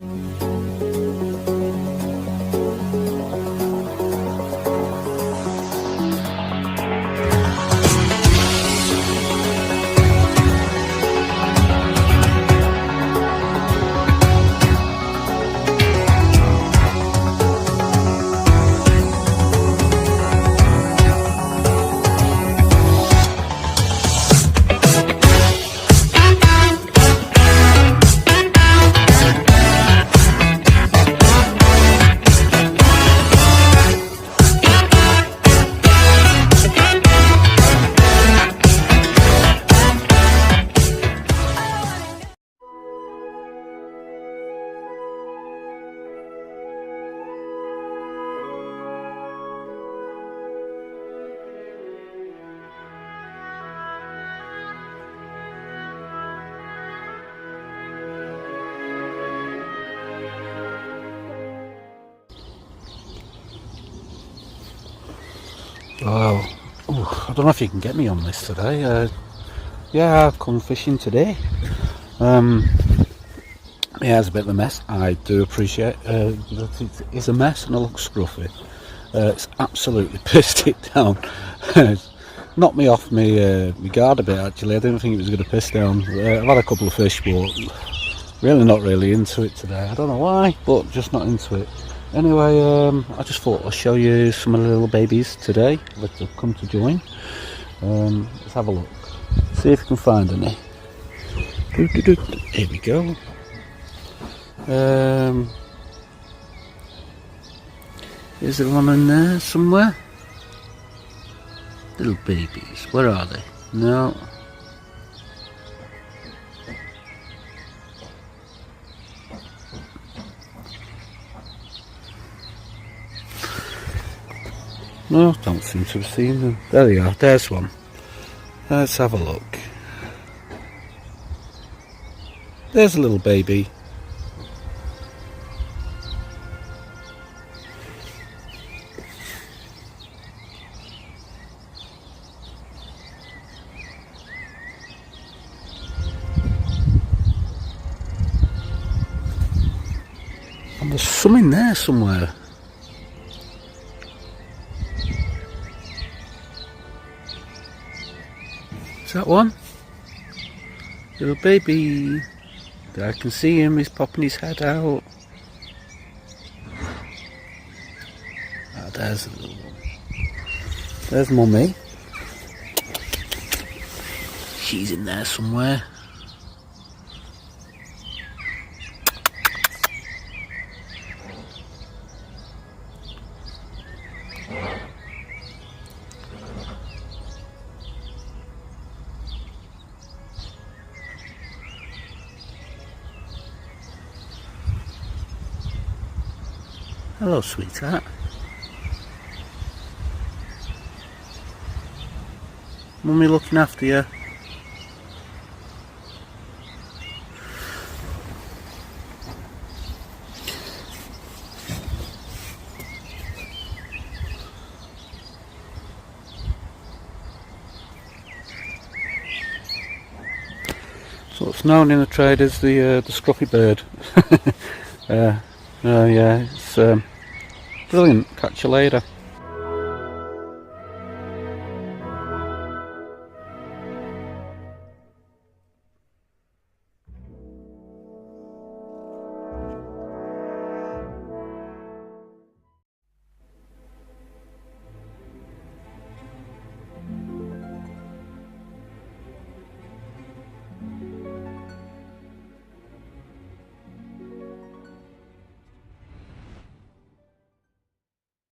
Well, I don't know if you can get me on this today. Yeah, I've come fishing today. Yeah, it's a bit of a mess. I do appreciate that it is a mess and it looks scruffy. It's absolutely pissed it down. It's knocked me off my guard a bit actually. I didn't think it was going to piss down. I've had a couple of fish, but really not really into it today. I don't know why, but just not into it. Anyway, I just thought I'll show you some of the little babies today that have come to join. Let's have a look. See if we can find any. Here we go. Is there one in there somewhere? Little babies, where are they? No. No, don't seem to have seen them. There they are, there's one. Let's have a look. There's a little baby. And there's some in there somewhere. Is that one? Little baby. I can see him, he's popping his head out. Ah, there's a little one. There's Mummy. She's in there somewhere. Hello, sweetheart. Mummy looking after you. So it's known in the trade as the scruffy bird. Yeah, it's brilliant. Catch you later.